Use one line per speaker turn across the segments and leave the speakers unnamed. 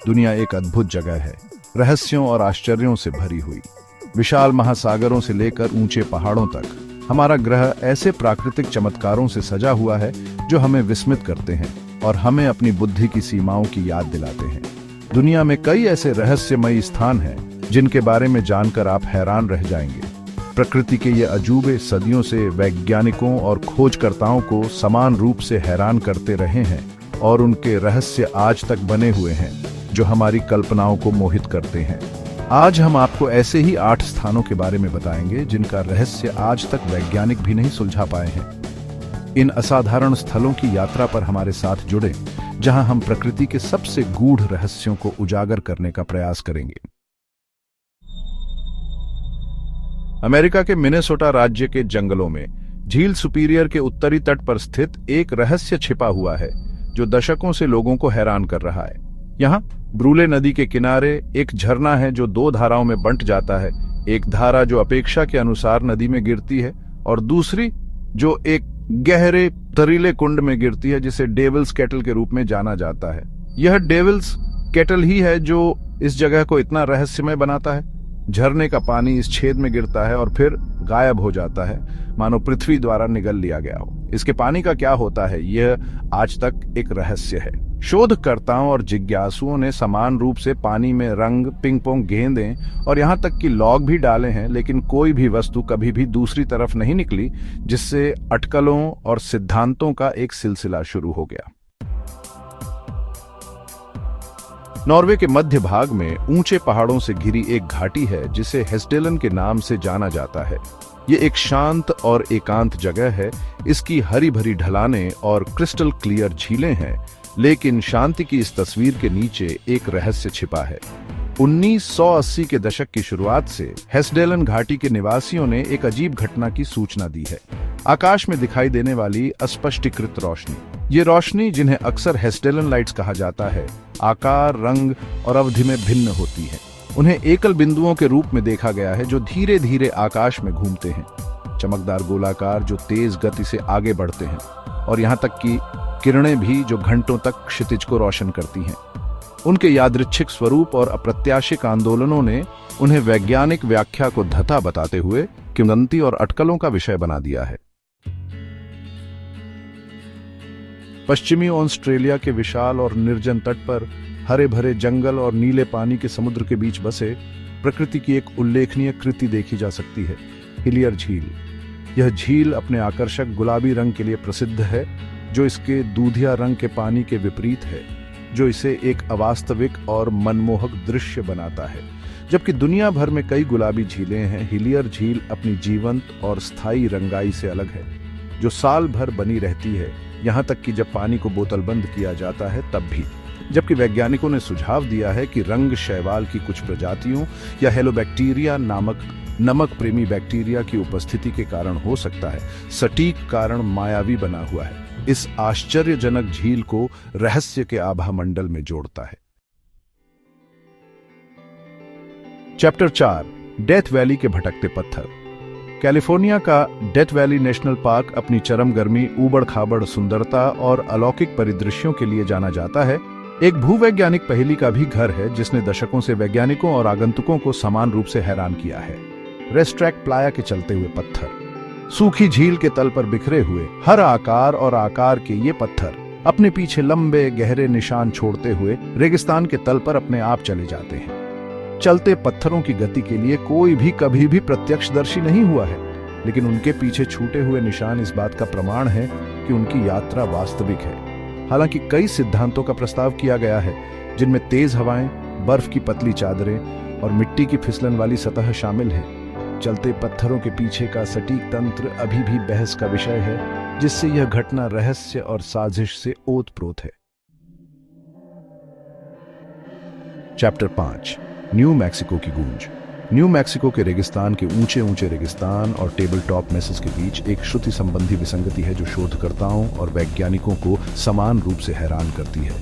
दुनिया एक अद्भुत जगह है, रहस्यों और आश्चर्यों से भरी हुई। विशाल महासागरों से लेकर ऊंचे पहाड़ों तक हमारा ग्रह ऐसे प्राकृतिक चमत्कारों से सजा हुआ है जो हमें विस्मित करते हैं और हमें अपनी बुद्धि की सीमाओं की याद दिलाते हैं। दुनिया में कई ऐसे रहस्यमयी स्थान हैं जिनके बारे में जानकर आप हैरान रह जाएंगे। प्रकृति के ये अजूबे सदियों से वैज्ञानिकों और खोजकर्ताओं को समान रूप से हैरान करते रहे हैं और उनके रहस्य आज तक बने हुए हैं जो हमारी कल्पनाओं को मोहित करते हैं। आज हम आपको ऐसे ही 8 स्थानों के बारे में बताएंगे जिनका रहस्य आज तक वैज्ञानिक भी नहीं सुलझा पाए हैं। इन असाधारण स्थलों की यात्रा पर हमारे साथ जुड़े, जहां हम प्रकृति के सबसे गूढ़ रहस्यों को उजागर करने का प्रयास करेंगे। अमेरिका के मिनेसोटा राज्य के जंगलों में झील सुपीरियर के उत्तरी तट पर स्थित एक रहस्य छिपा हुआ है जो दशकों से लोगों को हैरान कर रहा है। यहाँ ब्रूले नदी के किनारे एक झरना है जो 2 धाराओं में बंट जाता है। एक धारा जो अपेक्षा के अनुसार नदी में गिरती है और दूसरी जो एक गहरे तरीले कुंड में गिरती है जिसे डेविल्स केटल के रूप में जाना जाता है। यह डेविल्स केटल ही है जो इस जगह को इतना रहस्यमय बनाता है। झरने का पानी इस छेद में गिरता है और फिर गायब हो जाता है, मानो पृथ्वी द्वारा निगल लिया गया हो। इसके पानी का क्या होता है, यह आज तक एक रहस्य है। शोधकर्ताओं और जिज्ञासुओं ने समान रूप से पानी में रंग, पिंग पोंग गेंदें और यहाँ तक कि लॉग भी डाले हैं, लेकिन कोई भी वस्तु कभी भी दूसरी तरफ नहीं निकली, जिससे अटकलों और सिद्धांतों का एक सिलसिला शुरू हो गया। नॉर्वे के मध्य भाग में ऊंचे पहाड़ों से घिरी एक घाटी है जिसे हेस्डेलन के नाम से जाना जाता है। ये एक शांत और एकांत जगह है। इसकी हरी भरी ढलानें और क्रिस्टल क्लियर झीलें हैं, लेकिन शांति की इस तस्वीर के नीचे एक रहस्य छिपा है। 1980 के दशक की शुरुआत से हेस्डेलन घाटी के निवासियों ने एक अजीब घटना की सूचना दी है। आकाश में दिखाई देने वाली अस्पष्टीकृत रोशनी। ये रोशनी, जिन्हें अक्सर हेस्डेलन लाइट्स कहा जाता है, आकार, रंग और अवधि में भिन्न होती है। उन्हें एकल बिंदुओं के रूप में देखा गया है जो धीरे धीरे आकाश में घूमते हैं, चमकदार गोलाकार जो तेज गति से आगे बढ़ते हैं, और यहाँ तक कि किरणें भी जो घंटों तक क्षितिज को रोशन करती हैं। उनके यादृच्छिक स्वरूप और अप्रत्याशित आंदोलनों ने उन्हें वैज्ञानिक व्याख्या को धता बताते हुए किंवदंती और अटकलों का विषय बना दिया है। पश्चिमी ऑस्ट्रेलिया के विशाल और निर्जन तट पर हरे भरे जंगल और नीले पानी के समुद्र के बीच बसे प्रकृति की एक उल्लेखनीय कृति देखी जा सकती है, हिलियर झील। यह झील अपने आकर्षक गुलाबी रंग के लिए प्रसिद्ध है, जो इसके दूधिया रंग के पानी के विपरीत है, जो इसे एक अवास्तविक और मनमोहक दृश्य बनाता है। जबकि दुनिया भर में कई गुलाबी झीलें हैं, हिलियर झील अपनी जीवंत और स्थायी रंगाई से अलग है, जो साल भर बनी रहती है, यहाँ तक कि जब पानी को बोतलबंद किया जाता है तब भी। जबकि वैज्ञानिकों ने सुझाव दिया है कि रंग शैवाल की कुछ प्रजातियों या हेलोबैक्टीरिया नामक नमक प्रेमी बैक्टीरिया की उपस्थिति के कारण हो सकता है, सटीक कारण मायावी बना हुआ है। इस आश्चर्यजनक झील को रहस्य के आभा मंडल में जोड़ता है। चैप्टर 4, डेथ वैली के भटकते पत्थर। कैलिफोर्निया का डेथ वैली नेशनल पार्क अपनी चरम गर्मी, ऊबड़ खाबड़ सुंदरता और अलौकिक परिदृश्यों के लिए जाना जाता है। एक भूवैज्ञानिक पहेली का भी घर है जिसने दशकों से वैज्ञानिकों और आगंतुकों को समान रूप से हैरान किया है। रेस्ट्रैक्ट प्लाया के चलते हुए पत्थर। सूखी झील के तल पर बिखरे हुए हर आकार और आकार के ये पत्थर अपने पीछे लंबे गहरे निशान छोड़ते हुए रेगिस्तान के तल पर अपने आप चले जाते हैं। चलते पत्थरों की गति के लिए कोई भी कभी भी प्रत्यक्षदर्शी नहीं हुआ है, लेकिन उनके पीछे छूटे हुए निशान इस बात का प्रमाण है कि उनकी यात्रा वास्तविक है। हालांकि कई सिद्धांतों का प्रस्ताव किया गया है, जिनमें तेज हवाएं, बर्फ की पतली चादरें और मिट्टी की फिसलन वाली सतह शामिल है। चलते पत्थरों के पीछे का सटीक तंत्र अभी भी बहस का विषय है, जिससे यह घटना रहस्य और साजिश से ओतप्रोत है। चैप्टर 5, न्यू मैक्सिको की गूंज। न्यू मैक्सिको के रेगिस्तान के ऊंचे ऊंचे रेगिस्तान और टेबल टॉप मेसेस के बीच एक श्रुति संबंधी विसंगति है जो शोधकर्ताओं और वैज्ञानिकों को समान रूप से हैरान करती है।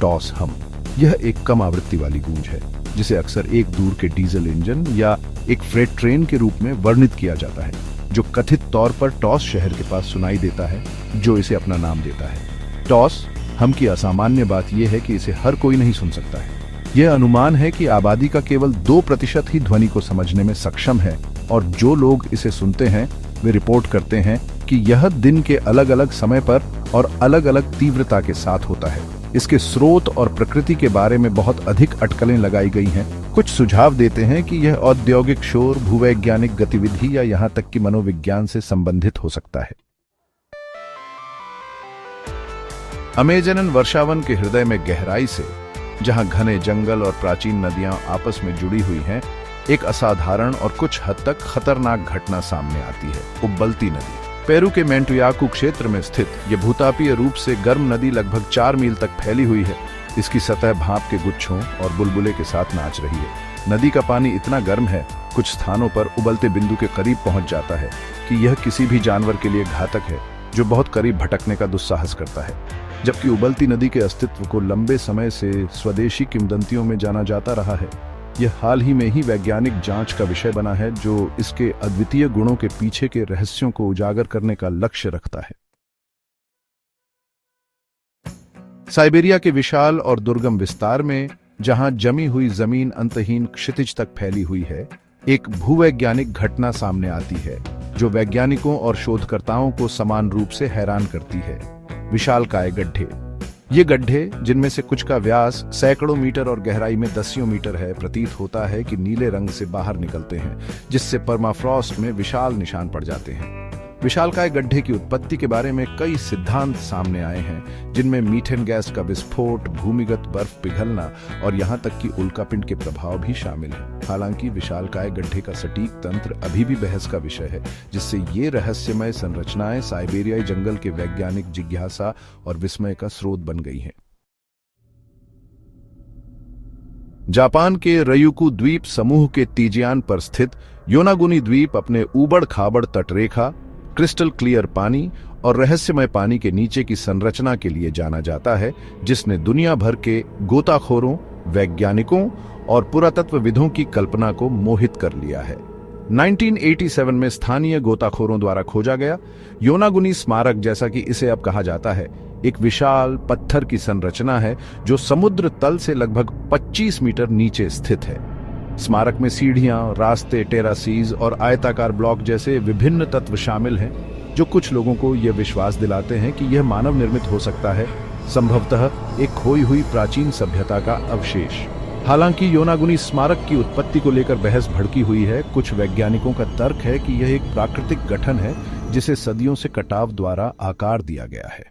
टॉस हम। यह एक कम आवृत्ति वाली गूंज है जिसे अक्सर एक दूर के डीजल इंजन या एक फ्रेट ट्रेन के रूप में वर्णित किया जाता है, जो कथित तौर पर टॉस शहर के पास सुनाई देता है, जो इसे अपना नाम देता है। टॉस हम की असामान्य बात यह है कि इसे हर कोई नहीं सुन सकता है। यह अनुमान है कि आबादी का केवल 2% ही ध्वनि को समझने में सक्षम है, और जो लोग इसे सुनते हैं वे रिपोर्ट करते हैं कि यह दिन के अलग अलग समय पर और अलग अलग तीव्रता के साथ होता है। इसके स्रोत और प्रकृति के बारे में बहुत अधिक अटकलें लगाई गई हैं। कुछ सुझाव देते हैं कि यह औद्योगिक शोर, भूवैज्ञानिक गतिविधि या यहाँ तक कि मनोविज्ञान से संबंधित हो सकता है। अमेजन वर्षावन के हृदय में गहराई से, जहां घने जंगल और प्राचीन नदियां आपस में जुड़ी हुई हैं, एक असाधारण और कुछ हद तक खतरनाक घटना सामने आती है। उबलती नदी। पेरू के मैंटुयाकू क्षेत्र में स्थित यह भूतापीय रूप से गर्म नदी लगभग 4 मील तक फैली हुई है। इसकी सतह भाप के गुच्छों और बुलबुले के साथ नाच रही है। नदी का पानी इतना गर्म है, कुछ स्थानों पर उबलते बिंदु के करीब पहुंच जाता है कि यह किसी भी जानवर के लिए घातक है जो बहुत करीब भटकने का दुस्साहस करता है। जबकि उबलती नदी के अस्तित्व को लंबे समय से स्वदेशी किंवदंतियों में जाना जाता रहा है, यह हाल ही में ही वैज्ञानिक जांच का विषय बना है, जो इसके अद्वितीय गुणों के पीछे के रहस्यों को उजागर करने का लक्ष्य रखता है। साइबेरिया के विशाल और दुर्गम विस्तार में, जहां जमी हुई जमीन अंतहीन क्षितिज तक फैली हुई है, एक भूवैज्ञानिक घटना सामने आती है जो वैज्ञानिकों और शोधकर्ताओं को समान रूप से हैरान करती है। विशालकाय गड्ढे। ये गड्ढे, जिनमें से कुछ का व्यास सैकड़ों मीटर और गहराई में दसियों मीटर है, प्रतीत होता है कि नीले रंग से बाहर निकलते हैं, जिससे परमाफ्रॉस्ट में विशाल निशान पड़ जाते हैं। विशालकाय गड्ढे की उत्पत्ति के बारे में कई सिद्धांत सामने आए हैं, जिनमें मीथेन गैस का विस्फोट, भूमिगत बर्फ पिघलना और यहां तक कि उल्कापिंड के प्रभाव भी शामिल हैं। हालांकि विशालकाय गड्ढे का सटीक तंत्र अभी भी बहस का विषय है, जिससे ये रहस्यमय संरचनाएं साइबेरियाई जंगल के वैज्ञानिक जिज्ञासा और विस्मय का स्रोत बन गई हैं। जापान के रयुकु द्वीप समूह के तीजियान पर स्थित योनागुनी द्वीप अपने ऊबड़ खाबड़ तटरेखा, क्रिस्टल क्लियर पानी और रहस्यमय पानी के नीचे की संरचना के लिए जाना जाता है, जिसने दुनिया भर के गोताखोरों, वैज्ञानिकों और पुरातत्वविदों की कल्पना को मोहित कर लिया है। 1987 में स्थानीय गोताखोरों द्वारा खोजा गया योनागुनी स्मारक, जैसा कि इसे अब कहा जाता है, एक विशाल पत्थर की संरचना है जो समुद्र तल से लगभग 25 मीटर नीचे स्थित है। स्मारक में सीढ़ियां, रास्ते, टेरासीज और आयताकार ब्लॉक जैसे विभिन्न तत्व शामिल हैं, जो कुछ लोगों को यह विश्वास दिलाते हैं कि यह मानव निर्मित हो सकता है, संभवतः एक खोई हुई प्राचीन सभ्यता का अवशेष। हालांकि योनागुनी स्मारक की उत्पत्ति को लेकर बहस भड़की हुई है। कुछ वैज्ञानिकों का तर्क है कि यह एक प्राकृतिक गठन है जिसे सदियों से कटाव द्वारा आकार दिया गया है।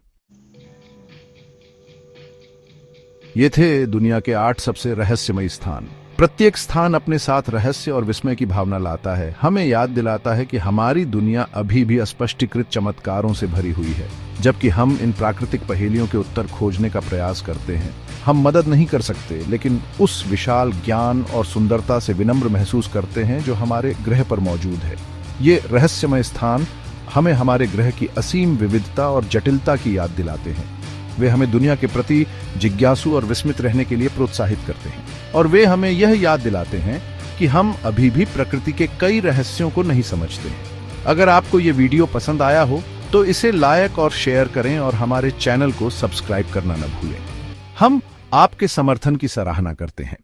ये थे दुनिया के 8 सबसे रहस्यमयी स्थान। प्रत्येक स्थान अपने साथ रहस्य और विस्मय की भावना लाता है, हमें याद दिलाता है कि हमारी दुनिया अभी भी अस्पष्टीकृत चमत्कारों से भरी हुई है। जबकि हम इन प्राकृतिक पहेलियों के उत्तर खोजने का प्रयास करते हैं, हम मदद नहीं कर सकते, लेकिन उस विशाल ज्ञान और सुंदरता से विनम्र महसूस करते हैं जो हमारे ग्रह पर मौजूद है। ये रहस्यमय स्थान हमें हमारे ग्रह की असीम विविधता और जटिलता की याद दिलाते हैं। वे हमें दुनिया के प्रति जिज्ञासु और विस्मित रहने के लिए प्रोत्साहित करते हैं, और वे हमें यह याद दिलाते हैं कि हम अभी भी प्रकृति के कई रहस्यों को नहीं समझते। अगर आपको ये वीडियो पसंद आया हो तो इसे लाइक और शेयर करें और हमारे चैनल को सब्सक्राइब करना न भूलें। हम आपके समर्थन की सराहना करते हैं।